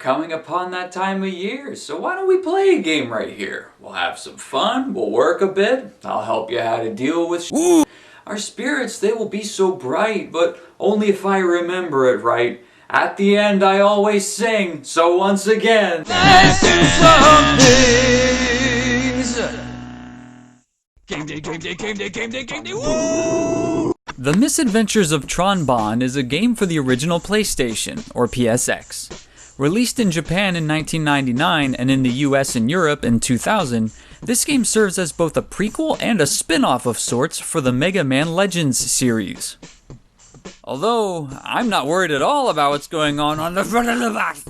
coming upon that time of year, so why don't we play a game right here? We'll have some fun, we'll work a bit, I'll help you how to deal with Our spirits, they will be so bright, but only if I remember it right. At the end I always sing, so once again, let's do some things! Game day, game day, game day, game day, game day, woo! The Misadventures of Tron Bonne is a game for the original PlayStation, or PSX. Released in Japan in 1999 and in the US and Europe in 2000, this game serves as both a prequel and a spin-off of sorts for the Mega Man Legends series. Although, I'm not worried at all about what's going on the front of the box.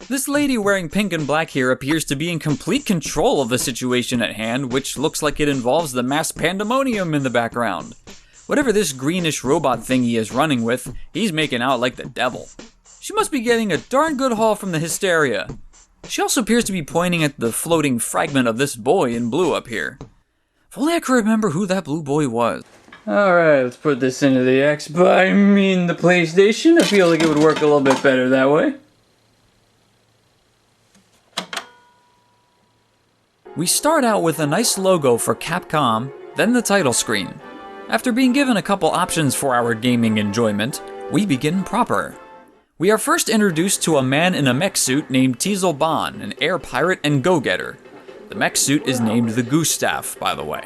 This lady wearing pink and black here appears to be in complete control of the situation at hand, which looks like it involves the mass pandemonium in the background. Whatever this greenish robot thing he is running with, he's making out like the devil. She must be getting a darn good haul from the hysteria. She also appears to be pointing at the floating fragment of this boy in blue up here. If only I could remember who that blue boy was. Alright, let's put this into the the PlayStation. I feel like it would work a little bit better that way. We start out with a nice logo for Capcom, then the title screen. After being given a couple options for our gaming enjoyment, we begin proper. We are first introduced to a man in a mech suit named Teasel Bonne, an air pirate and go-getter. The mech suit is named the Gustav, by the way.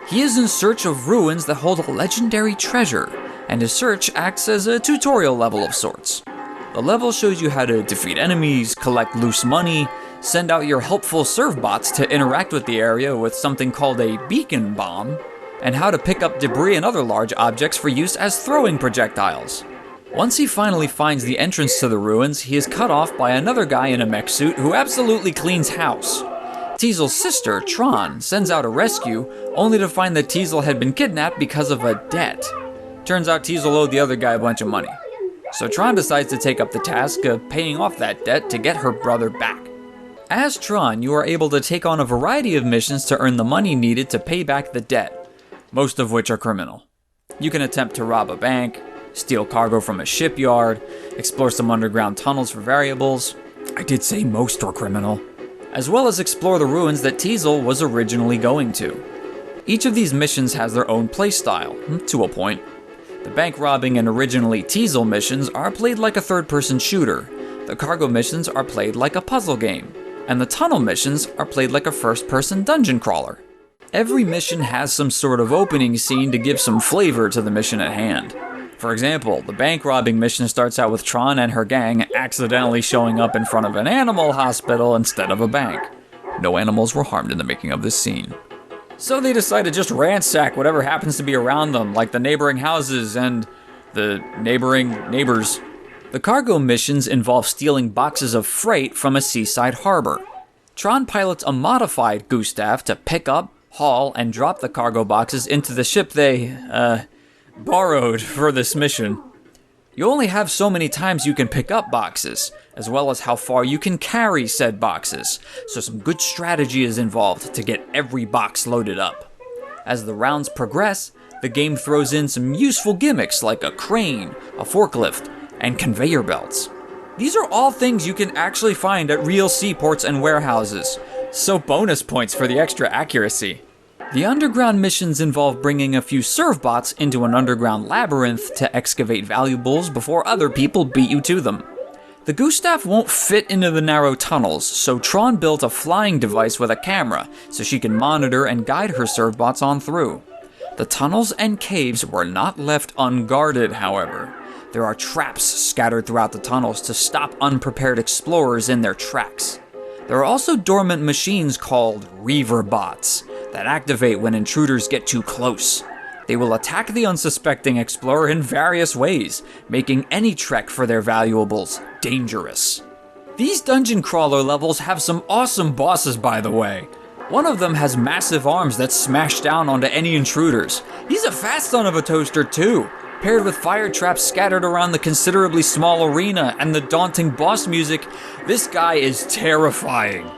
He is in search of ruins that hold a legendary treasure, and his search acts as a tutorial level of sorts. The level shows you how to defeat enemies, collect loose money, send out your helpful serve bots to interact with the area with something called a beacon bomb, and how to pick up debris and other large objects for use as throwing projectiles. Once he finally finds the entrance to the ruins, he is cut off by another guy in a mech suit who absolutely cleans house. Teasel's sister, Tron, sends out a rescue, only to find that Teasel had been kidnapped because of a debt. Turns out Teasel owed the other guy a bunch of money. So Tron decides to take up the task of paying off that debt to get her brother back. As Tron, you are able to take on a variety of missions to earn the money needed to pay back the debt, most of which are criminal. You can attempt to rob a bank, steal cargo from a shipyard, explore some underground tunnels for variables. I did say most were criminal. As well as explore the ruins that Teasel was originally going to. Each of these missions has their own playstyle, to a point. The bank robbing and originally Teasel missions are played like a third-person shooter. The cargo missions are played like a puzzle game. And the tunnel missions are played like a first-person dungeon crawler. Every mission has some sort of opening scene to give some flavor to the mission at hand. For example, the bank robbing mission starts out with Tron and her gang accidentally showing up in front of an animal hospital instead of a bank. No animals were harmed in the making of this scene. So they decide to just ransack whatever happens to be around them, like the neighboring houses and the neighboring neighbors. The cargo missions involve stealing boxes of freight from a seaside harbor. Tron pilots a modified Gustav to pick up, haul, and drop the cargo boxes into the ship they, borrowed for this mission. You only have so many times you can pick up boxes, as well as how far you can carry said boxes, so some good strategy is involved to get every box loaded up. As the rounds progress, the game throws in some useful gimmicks like a crane, a forklift, and conveyor belts. These are all things you can actually find at real seaports and warehouses, so bonus points for the extra accuracy. The underground missions involve bringing a few serve bots into an underground labyrinth to excavate valuables before other people beat you to them. The Gustav won't fit into the narrow tunnels, so Tron built a flying device with a camera so she can monitor and guide her serve bots on through. The tunnels and caves were not left unguarded, however. There are traps scattered throughout the tunnels to stop unprepared explorers in their tracks. There are also dormant machines called Reaver bots that activate when intruders get too close. They will attack the unsuspecting explorer in various ways, making any trek for their valuables dangerous. These dungeon crawler levels have some awesome bosses, by the way. One of them has massive arms that smash down onto any intruders. He's a fast son of a toaster too, paired with fire traps scattered around the considerably small arena and the daunting boss music. This guy is terrifying.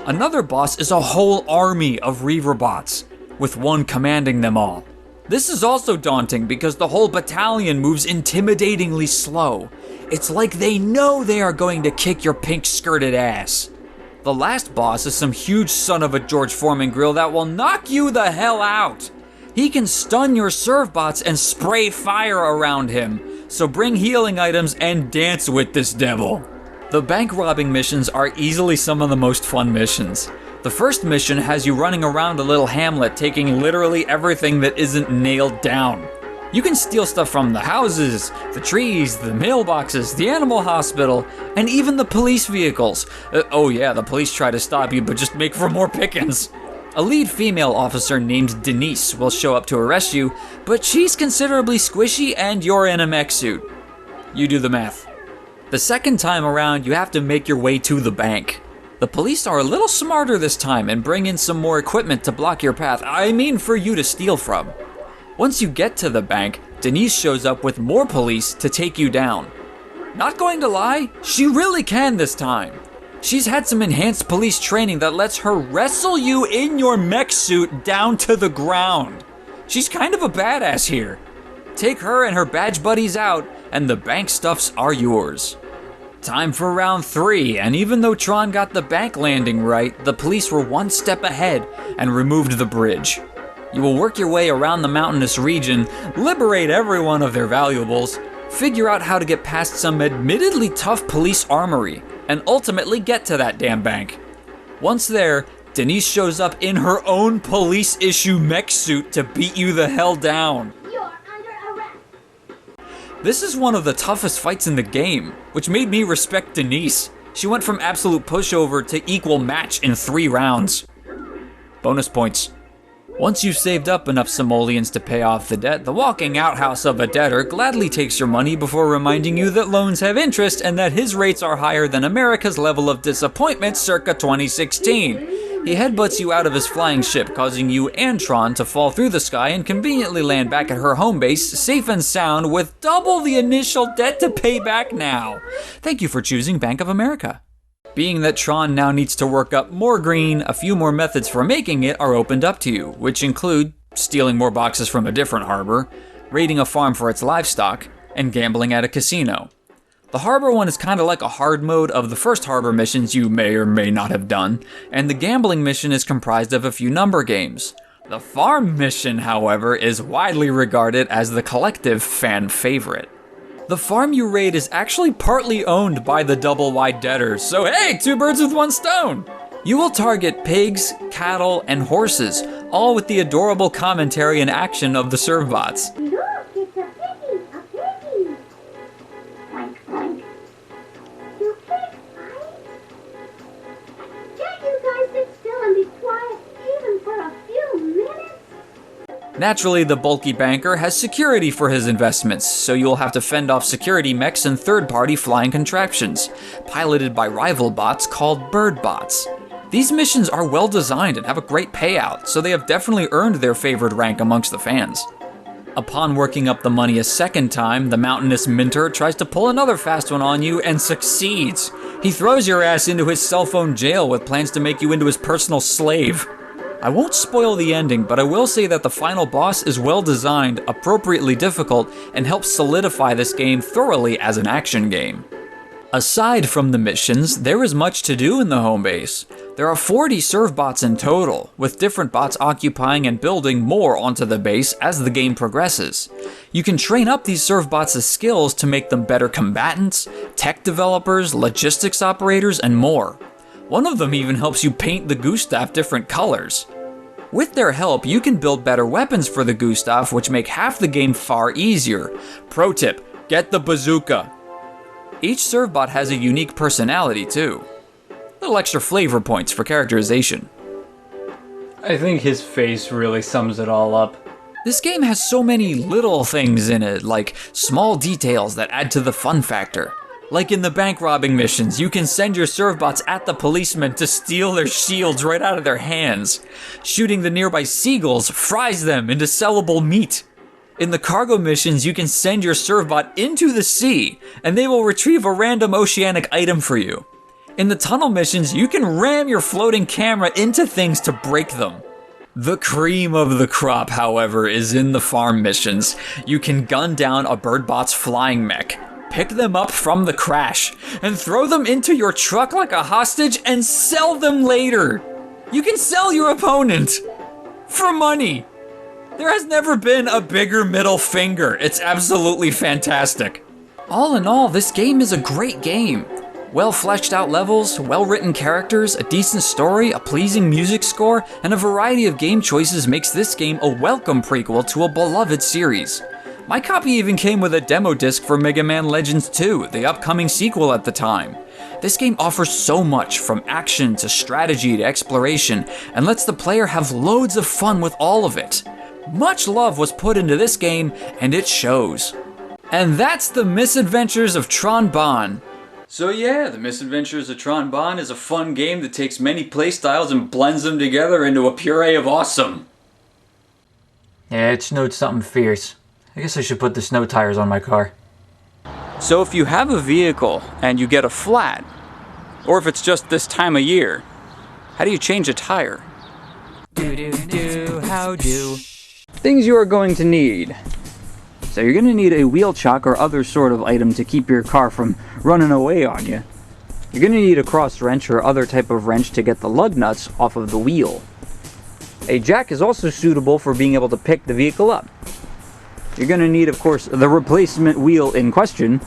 Another boss is a whole army of Reaver bots, with one commanding them all. This is also daunting because the whole battalion moves intimidatingly slow. It's like they know they are going to kick your pink-skirted ass. The last boss is some huge son of a George Foreman grill that will knock you the hell out. He can stun your servbots and spray fire around him, so bring healing items and dance with this devil. The bank robbing missions are easily some of the most fun missions. The first mission has you running around a little hamlet taking literally everything that isn't nailed down. You can steal stuff from the houses, the trees, the mailboxes, the animal hospital, and even the police vehicles. Oh yeah, the police try to stop you, but just make for more pickings. A lead female officer named Denise will show up to arrest you, but she's considerably squishy and you're in a mech suit. You do the math. The second time around, you have to make your way to the bank. The police are a little smarter this time and bring in some more equipment to block your path. I mean for you to steal from. Once you get to the bank, Denise shows up with more police to take you down. Not going to lie, she really can this time. She's had some enhanced police training that lets her wrestle you in your mech suit down to the ground. She's kind of a badass here. Take her and her badge buddies out, and the bank stuffs are yours. Time for round 3, and even though Tron got the bank landing right, the police were one step ahead and removed the bridge. You will work your way around the mountainous region, liberate everyone of their valuables, figure out how to get past some admittedly tough police armory, and ultimately get to that damn bank. Once there, Denise shows up in her own police issue mech suit to beat you the hell down. This is one of the toughest fights in the game, which made me respect Denise. She went from absolute pushover to equal match in 3 rounds. Bonus points. Once you've saved up enough simoleons to pay off the debt, the walking outhouse of a debtor gladly takes your money before reminding you that loans have interest and that his rates are higher than America's level of disappointment circa 2016. He headbutts you out of his flying ship, causing you and Tron to fall through the sky and conveniently land back at her home base, safe and sound, with double the initial debt to pay back now. Thank you for choosing Bank of America. Being that Tron now needs to work up more green, a few more methods for making it are opened up to you, which include stealing more boxes from a different harbor, raiding a farm for its livestock, and gambling at a casino. The harbor one is kind of like a hard mode of the first harbor missions you may or may not have done, and the gambling mission is comprised of a few number games. The farm mission, however, is widely regarded as the collective fan favorite. The farm you raid is actually partly owned by the double-wide debtors, so hey, 2 birds with 1 stone! You will target pigs, cattle, and horses, all with the adorable commentary and action of the servbots. Look, it's a piggy, a piggy. Oink, oink. You can't fight. Can't you guys sit still and be quiet even for a few minutes? Naturally, the bulky banker has security for his investments, so you'll have to fend off security mechs and third-party flying contraptions, piloted by rival bots called bird bots. These missions are well designed and have a great payout, so they have definitely earned their favored rank amongst the fans. Upon working up the money a second time, the mountainous minter tries to pull another fast one on you and succeeds. He throws your ass into his cell phone jail with plans to make you into his personal slave. I won't spoil the ending, but I will say that the final boss is well designed, appropriately difficult, and helps solidify this game thoroughly as an action game. Aside from the missions, there is much to do in the home base. There are 40 servbots in total, with different bots occupying and building more onto the base as the game progresses. You can train up these servbots' skills to make them better combatants, tech developers, logistics operators, and more. One of them even helps you paint the Gustav different colors. With their help, you can build better weapons for the Gustav, which make half the game far easier. Pro tip, get the bazooka. Each servbot has a unique personality too. Little extra flavor points for characterization. I think his face really sums it all up. This game has so many little things in it, like small details that add to the fun factor. Like in the bank robbing missions, you can send your servbots at the policemen to steal their shields right out of their hands. Shooting the nearby seagulls fries them into sellable meat. In the cargo missions, you can send your servbot into the sea, and they will retrieve a random oceanic item for you. In the tunnel missions, you can ram your floating camera into things to break them. The cream of the crop, however, is in the farm missions. You can gun down a birdbot's flying mech, pick them up from the crash, and throw them into your truck like a hostage and sell them later. You can sell your opponent for money. There has never been a bigger middle finger. It's absolutely fantastic. All in all, this game is a great game. Well fleshed out levels, well written characters, a decent story, a pleasing music score, and a variety of game choices makes this game a welcome prequel to a beloved series. My copy even came with a demo disc for Mega Man Legends 2, the upcoming sequel at the time. This game offers so much, from action to strategy to exploration, and lets the player have loads of fun with all of it. Much love was put into this game, and it shows. And that's the Misadventures of Tron Bonne. So yeah, the Misadventures of Tron Bonne is a fun game that takes many playstyles and blends them together into a puree of awesome. Yeah, it snowed something fierce. I guess I should put the snow tires on my car. So if you have a vehicle and you get a flat, or if it's just this time of year, how do you change a tire? How do? Things you are going to need. So you're going to need a wheel chock or other sort of item to keep your car from running away on you. You're going to need a cross wrench or other type of wrench to get the lug nuts off of the wheel. A jack is also suitable for being able to pick the vehicle up. You're going to need, of course, the replacement wheel in question.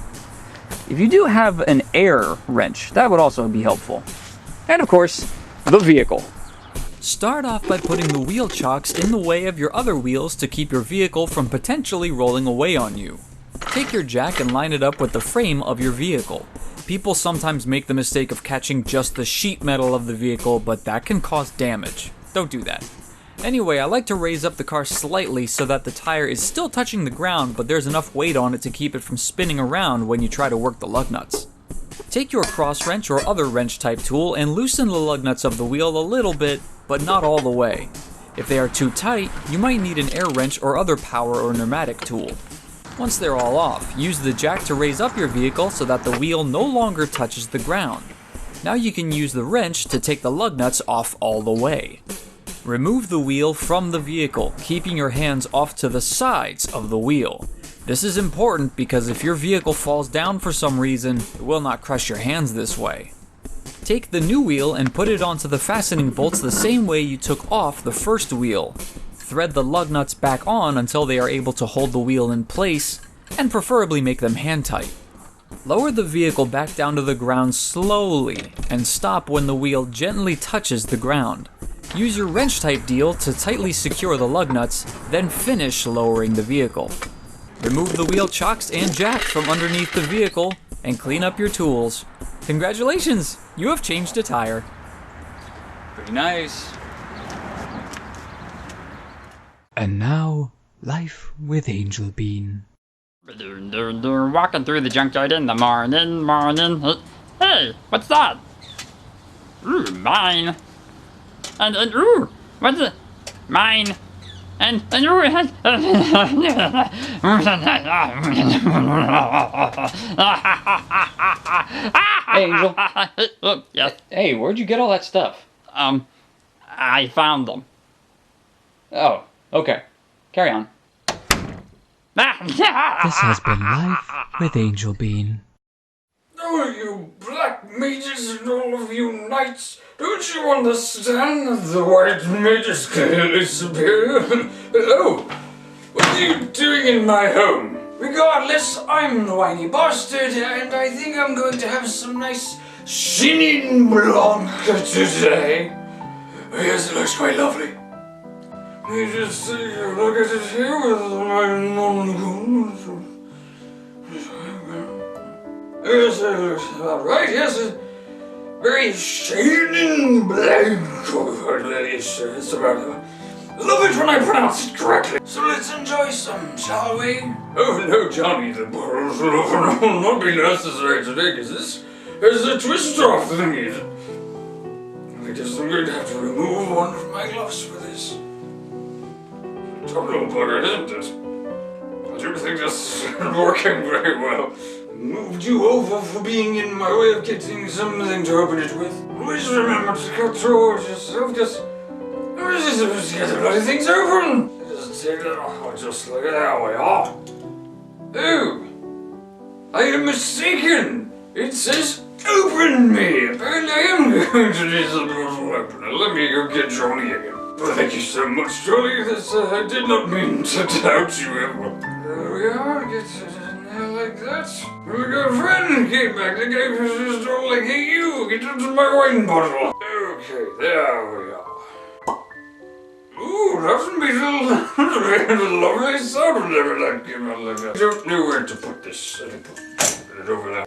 If you do have an air wrench, that would also be helpful. And of course, the vehicle. Start off by putting the wheel chocks in the way of your other wheels to keep your vehicle from potentially rolling away on you. Take your jack and line it up with the frame of your vehicle. People sometimes make the mistake of catching just the sheet metal of the vehicle, but that can cause damage. Don't do that. Anyway, I like to raise up the car slightly so that the tire is still touching the ground, but there's enough weight on it to keep it from spinning around when you try to work the lug nuts. Take your cross wrench or other wrench type tool and loosen the lug nuts of the wheel a little bit, but not all the way. If they are too tight, you might need an air wrench or other power or pneumatic tool. Once they're all off, use the jack to raise up your vehicle so that the wheel no longer touches the ground. Now you can use the wrench to take the lug nuts off all the way. Remove the wheel from the vehicle, keeping your hands off to the sides of the wheel. This is important because if your vehicle falls down for some reason, it will not crush your hands this way. Take the new wheel and put it onto the fastening bolts the same way you took off the first wheel. Thread the lug nuts back on until they are able to hold the wheel in place, and preferably make them hand tight. Lower the vehicle back down to the ground slowly, and stop when the wheel gently touches the ground. Use your wrench type deal to tightly secure the lug nuts, then finish lowering the vehicle. Remove the wheel chocks and jack from underneath the vehicle, and clean up your tools. Congratulations! You have changed a tire. Pretty nice. And now, life with Angel Bean. Walking through the junkyard in the morning. Hey, what's that? Ooh, mine. And ooh, what's it? Mine. And ooh, it has. Hey, Angel. Oh, yes. Hey, where'd you get all that stuff? I found them. Oh, okay. Carry on. This has been Life with Angel Bean. Oh, you black mages and all of you knights, don't you understand that the white mage is clearly superior? Hello, what are you doing in my home? Regardless, I'm the Winey Bastard, and I think I'm going to have some nice Chenin Blanc today. Oh, yes, it looks quite lovely. Let me just take a look at it here with my non-gold. Yes, it looks about right, yes. Very Chenin Blanc. It's about I love it when I pronounce it correctly. So let's enjoy some, shall we? Oh no, Johnny, the bottles will not be necessary today, because this is a twist off thingy. I guess I'm going to have to remove one of my gloves for this. Tough little bugger, isn't it? I do think this is working very well. Moved you over for being in my way of getting something to open it with. Always remember to cut through yourself, just Get the bloody things open! Just look at that way. Oh, I am mistaken. It says open me. And I am going to need some opener. Let me go get Johnny again. Well, thank you so much, Johnny. I did not mean to doubt you ever. There we are. Get it in there like that. We got a friend came back. The guy was just all like, hey, you, get into my wine bottle. Okay, there we are. Ooh, that's a lovely sound whenever that came out like that. I don't know where to put this. I put it over there.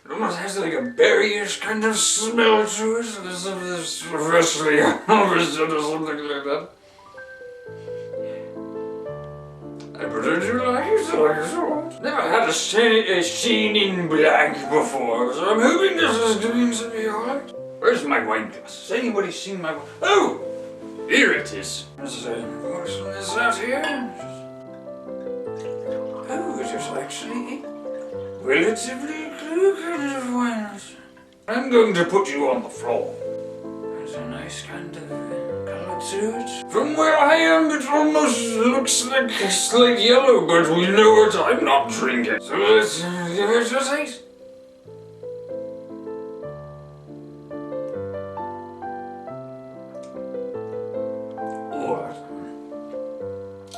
It almost has like a berryish kind of smell to it. There's this freshly harvested or something like that. I pretend like it so. Never had a Chenin Blanc before, so I'm hoping this is going to be alright. Where's my wine glass? Has anybody seen my... Oh! Here it is. There's a portion of this out here. Oh, it is actually relatively clear kind of wine. I'm going to put you on the floor. There's a nice kind of color to it. From where I am, it almost looks like a slate yellow, but we know what I'm not drinking. So let's give it a taste.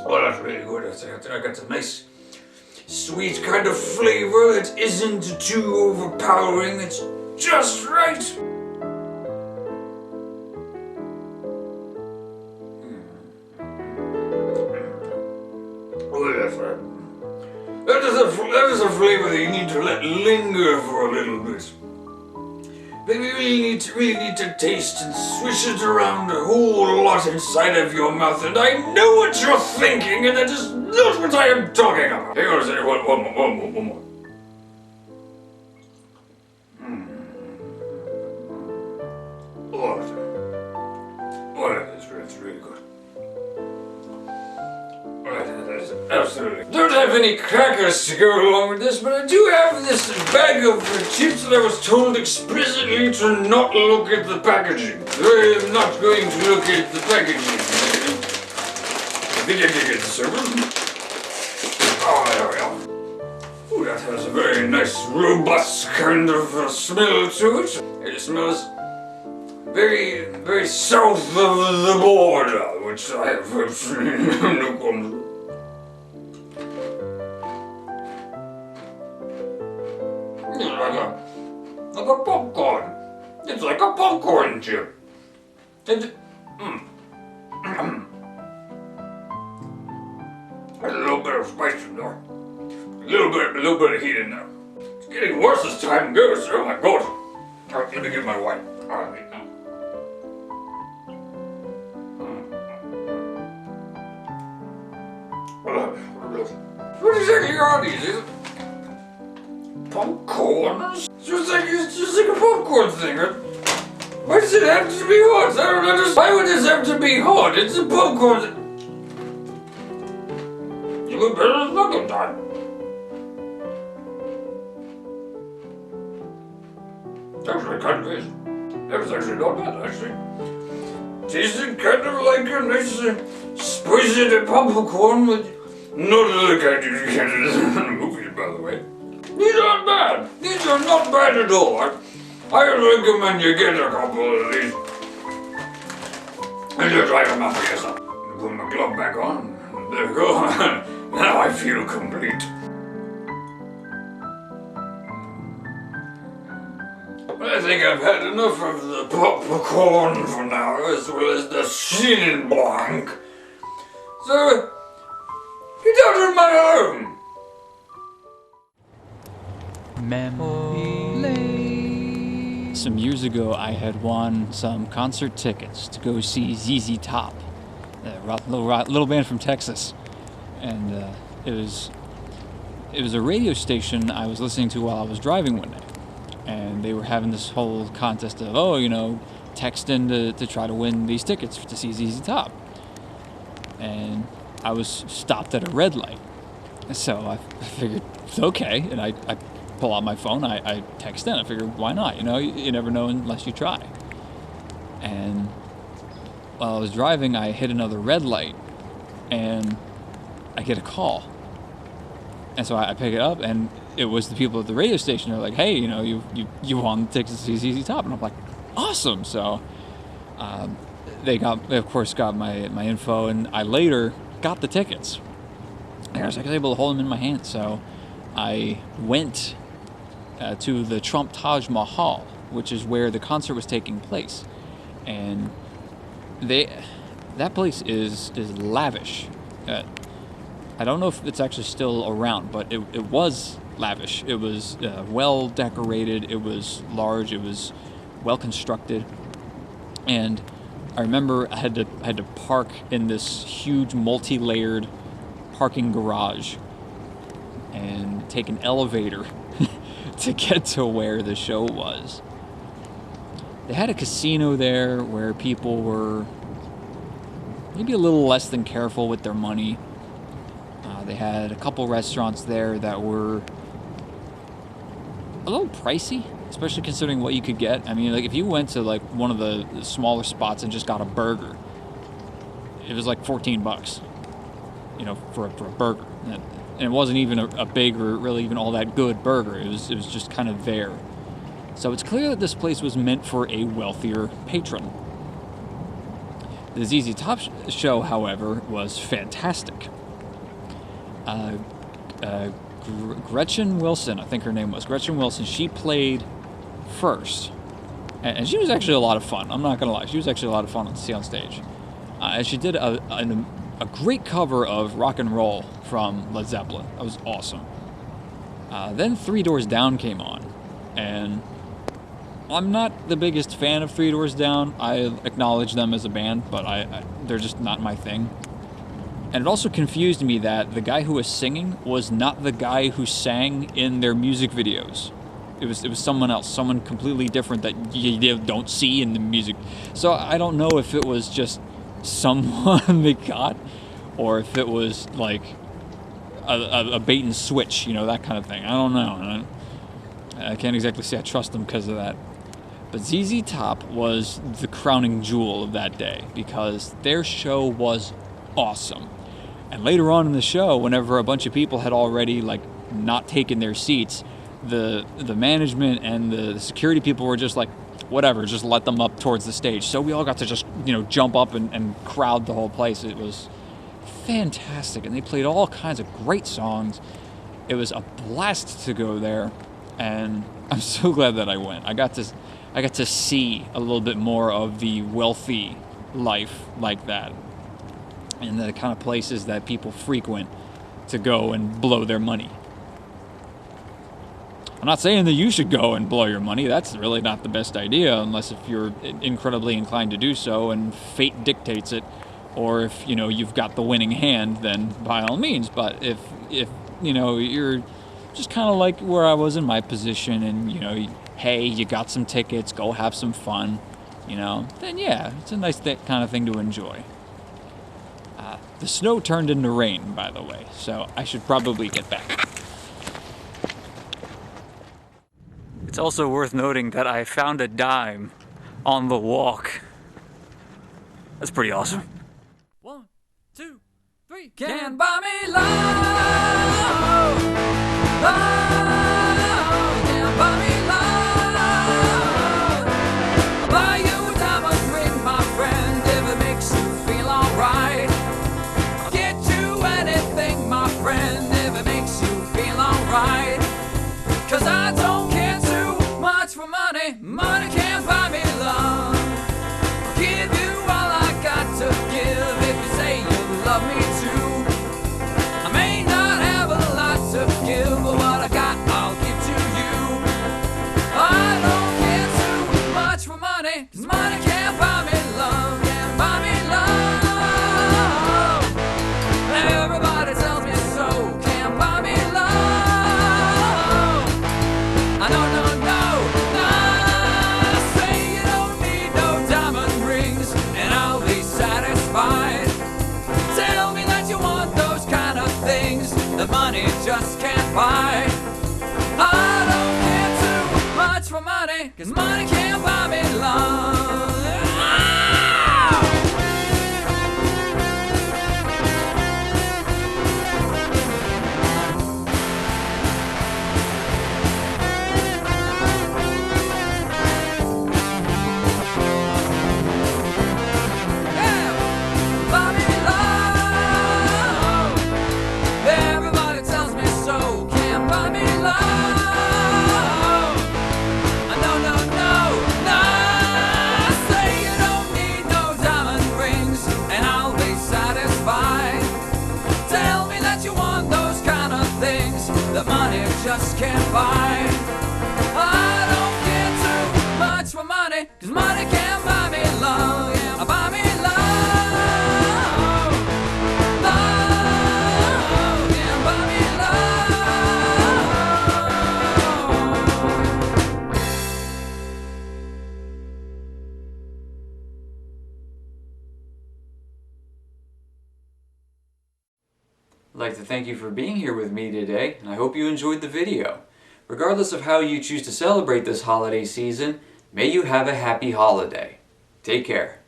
Oh, that's really good. I got a nice, sweet kind of flavor that isn't too overpowering. It's just right. Oh, that is a flavor that you need to let linger for a little bit. Maybe you really need to taste and swish it around a whole lot inside of your mouth, and I know what you're thinking, and that is not what I am talking about. Hang on a second, one more. Oh, that's really good. That is absolutely. Don't have any crackers to go along with this, but I do have this bag of chips that I was told explicitly to not look at the packaging. I am not going to look at the packaging. I think I can get this open. Oh, there we are. Ooh, that has a very nice, robust kind of smell to it. It smells very, very south of the border, which I have absolutely no qualms with. Like a popcorn. It's like a popcorn chip. There's a little bit of spice in there. A little bit of heat in there. It's getting worse as time goes. Oh my god. Alright, let me get my wine. Alright. What exactly are these? Is it popcorn? It's just like a popcorn thing. Why does it have to be hot? I don't understand. Why would this have to be hot? It's a popcorn. You look better than second time. Actually, kind of is. That was actually not bad, actually. Tasted kind of like a nice spicy popcorn with not the kind you get in the movies, by the way. These aren't bad. These are not bad at all. I recommend you get a couple of these. And you try them out for yourself. Put my glove back on. There we go. Now I feel complete. I think I've had enough of the popcorn for now, as well as the Chenin Blanc. So, get out of my home! Memory. Some years ago, I had won some concert tickets to go see ZZ Top, a little band from Texas, and it was a radio station I was listening to while I was driving one day, and they were having this whole contest of text in to try to win these tickets to see ZZ Top, and I was stopped at a red light, so I figured it's okay, and I pull out my phone, I text in. I figured, why not? You never know unless you try. And while I was driving, I hit another red light, and I get a call. And so I pick it up, and it was the people at the radio station. They're like, "Hey, you know, you won the tickets to see ZZ Top," and I'm like, "Awesome!" So they of course got my info, and I later got the tickets. And I was able to hold them in my hand. So I went to the Trump Taj Mahal, which is where the concert was taking place, and that place is lavish. I don't know if it's actually still around, but it was lavish. It was well decorated. It was large. It was well constructed, and I remember I had to park in this huge multi-layered parking garage and take an elevator to get to where the show was. They had a casino there where people were maybe a little less than careful with their money. They had a couple restaurants there that were a little pricey, especially considering what you could get. I mean, like if you went to like one of the smaller spots and just got a burger, it was like $14, you know, for a burger. And it wasn't even a big or really even all that good burger. It was just kind of there. So it's clear that this place was meant for a wealthier patron. The ZZ Top show, however, was fantastic. Gretchen Wilson, I think her name was Gretchen Wilson, she played first, and she was actually a lot of fun. I'm not gonna lie, she was actually a lot of fun to see on stage. And she did a great cover of Rock and Roll from Led Zeppelin. That was awesome. Then Three Doors Down came on, and I'm not the biggest fan of Three Doors Down. I acknowledge them as a band, but they're just not my thing. And it also confused me that the guy who was singing was not the guy who sang in their music videos. It was someone else, someone completely different that you don't see in the music. So I don't know if it was just someone they got, or if it was like a bait and switch, you know, that kind of thing. I don't know. I can't exactly say I trust them because of that. But ZZ Top was the crowning jewel of that day because their show was awesome. And later on in the show, whenever a bunch of people had already like not taken their seats, the management and the security people were just like, whatever, just let them up towards the stage. So we all got to just, you know, jump up and crowd the whole place. It was fantastic, and they played all kinds of great songs. It was a blast to go there, and I'm so glad that I went. I got to see a little bit more of the wealthy life like that, and the kind of places that people frequent to go and blow their money. I'm not saying that you should go and blow your money. That's really not the best idea, unless if you're incredibly inclined to do so and fate dictates it, or if, you know, you've got the winning hand, then by all means. But if you know, you're just kind of like where I was in my position, and, you know, hey, you got some tickets, go have some fun, you know, then yeah, it's a nice kind of thing to enjoy. The snow turned into rain, by the way, so I should probably get back. It's also worth noting that I found a dime on the walk. That's pretty awesome. 1, 2, 3. Can't buy me love. Love. Can't buy me love. I'll buy you a diamond ring, my friend, if it makes you feel alright. I'll get you anything, my friend, if it makes you feel alright. 'Cause I don't care too much for money. Money can't buy me love. I'll give you all I got to give if you say you love me too. I may not have a lot to give, but what I got I'll give to you. I don't care too much for money, 'cause money can't buy me love. Can't buy me love. Everybody tells me so. Can't buy me love. I know, no, no, no. Say you don't need no diamond rings, and I'll be satisfied. Tell me that you want those kind of things that money just can't buy. I don't care too much for money, 'cause money can't buy me love. I'd like to thank you for being here with me today, and I hope you enjoyed the video. Regardless of how you choose to celebrate this holiday season, may you have a happy holiday. Take care.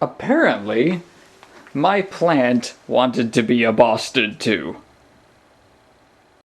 Apparently, my plant wanted to be a bastard too.